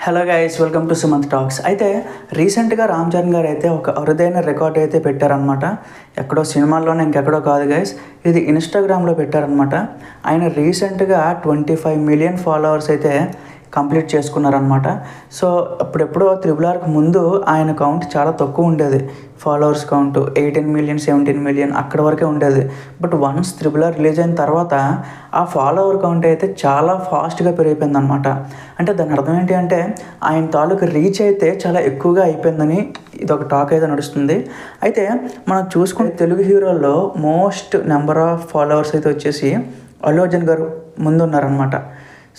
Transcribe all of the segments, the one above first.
Hello guys, welcome to Sumanth talks. అయితే రీసెంట్గా రామ్ చరణ్ గారు అయితే ఒక అరుదైన రికార్డ్ అయితే పెట్టారనమాట. ఎక్కడో సినిమాల్లోనే ఇంకెక్కడో కాదు గైస్, ఇది ఇన్స్టాగ్రామ్లో పెట్టారనమాట. ఆయన రీసెంట్గా 25 మిలియన్ ఫాలోవర్స్ అయితే కంప్లీట్ చేసుకున్నారనమాట. సో అప్పుడెప్పుడో RRRకి ముందు ఆయన కౌంట్ చాలా తక్కువ ఉండేది, ఫాలోవర్స్ కౌంట్ 18 మిలియన్ 17 మిలియన్ అక్కడ వరకే ఉండేది. బట్ వన్స్ RRR రిలీజ్ అయిన తర్వాత ఆ ఫాలోవర్ కౌంట్ అయితే చాలా ఫాస్ట్గా పెరిగిపోయింది అనమాట. అంటే దాని అర్థం ఏంటి అంటే ఆయన తాలూకు రీచ్ అయితే చాలా ఎక్కువగా అయిపోయిందని ఇదొక టాక్ అయితే నడుస్తుంది. అయితే మనం చూసుకుంటే తెలుగు హీరోల్లో మోస్ట్ నెంబర్ ఆఫ్ ఫాలోవర్స్ అయితే వచ్చేసి అల్లు అర్జున్ గారు ముందున్నారనమాట.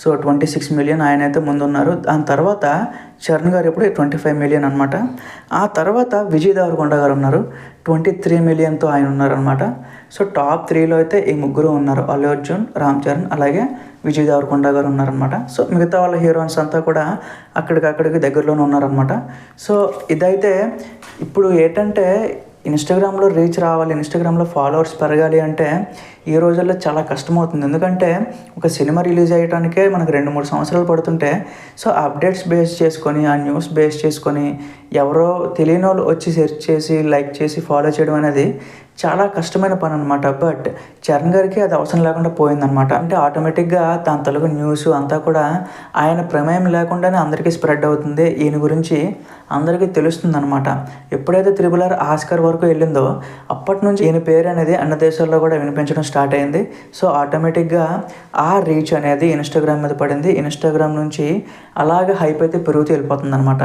సో 26 మిలియన్ ఆయన అయితే ముందున్నారు. దాని తర్వాత చరణ్ గారు ఇప్పుడు 25 మిలియన్ అనమాట. ఆ తర్వాత విజయ్ దేవరకొండ గారు ఉన్నారు, 23 మిలియన్తో ఆయన ఉన్నారనమాట. సో టాప్ 3లో అయితే ఈ ముగ్గురు ఉన్నారు, అల్లు అర్జున్, రామ్ చరణ్, అలాగే విజయ్ దేవరకొండ గారు ఉన్నారనమాట. సో మిగతా వాళ్ళ హీరోయిన్స్ అంతా కూడా అక్కడికి దగ్గరలోనే ఉన్నారనమాట. సో ఇదైతే ఇప్పుడు ఏంటంటే ఇన్స్టాగ్రామ్లో రీచ్ రావాలి, ఇన్స్టాగ్రామ్లో ఫాలోవర్స్ పెరగాలి అంటే ఈ రోజుల్లో చాలా కష్టమవుతుంది. ఎందుకంటే ఒక సినిమా రిలీజ్ అయ్యడానికే మనకు 2-3 సంవత్సరాలు పడుతుంటే, సో అప్డేట్స్ బేస్ చేసుకొని, ఆ న్యూస్ బేస్ చేసుకొని ఎవరో తెలియని వాళ్ళు వచ్చి సెర్చ్ చేసి, లైక్ చేసి, ఫాలో చేయడం అనేది చాలా కష్టమైన పని అనమాట. బట్ చరణ్ గారికి అది అవసరం లేకుండా పోయిందనమాట. అంటే ఆటోమేటిక్గా దాని తలుగు న్యూస్ అంతా కూడా ఆయన ప్రమేయం లేకుండానే అందరికీ స్ప్రెడ్ అవుతుంది. ఈయన గురించి అందరికీ తెలుస్తుంది అనమాట. ఎప్పుడైతే RRR ఆస్కార్ వరకు వెళ్ళిందో అప్పటి నుంచి ఈయన పేరు అనేది అన్ని దేశాల్లో కూడా వినిపించడం స్టార్ట్ అయింది. సో ఆటోమేటిక్గా ఆ రీచ్ అనేది ఇన్స్టాగ్రామ్ మీద పడింది. ఇన్స్టాగ్రామ్ నుంచి అలాగే హైప్ అయితే పెరుగుతూ వెళ్ళిపోతుంది అనమాట.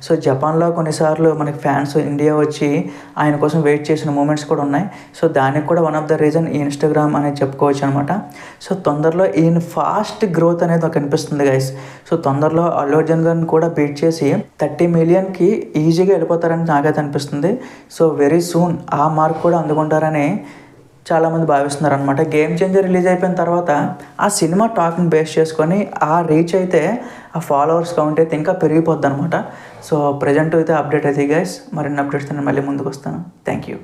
సో జపాన్లో కొన్నిసార్లు మనకి ఫ్యాన్స్ ఇండియా వచ్చి ఆయన కోసం వెయిట్ చేసిన మూమెంట్స్ కూడా ఉన్నాయి. సో దానికి కూడా వన్ ఆఫ్ ద రీజన్ ఈ ఇన్స్టాగ్రామ్ అనేది చెప్పుకోవచ్చు అనమాట. సో తొందరలో ఈయన ఫాస్ట్ గ్రోత్ అనేది ఒక కనిపిస్తుంది గైస్. సో తొందరలో అల్లు అర్జున్ గారిని కూడా బీట్ చేసి 30 మిలియన్కి ఈజీగా వెళ్ళిపోతారని నాకైతే అనిపిస్తుంది. సో వెరీ సూన్ ఆ మార్క్ కూడా అందుకుంటారని చాలామంది భావిస్తున్నారు అనమాట. గేమ్ చేంజర్ రిలీజ్ అయిపోయిన తర్వాత ఆ సినిమా టాక్ని బేస్ చేసుకొని ఆ రీచ్ అయితే, ఆ ఫాలోవర్స్ కౌంట్ అయితే ఇంకా పెరిగిపోద్ది అనమాట. సో ప్రజెంట్ అయితే అప్డేట్ అయితే గైస్, మరిన్ని అప్డేట్స్ నేను మళ్ళీ ముందుకు వస్తాను. Thank you.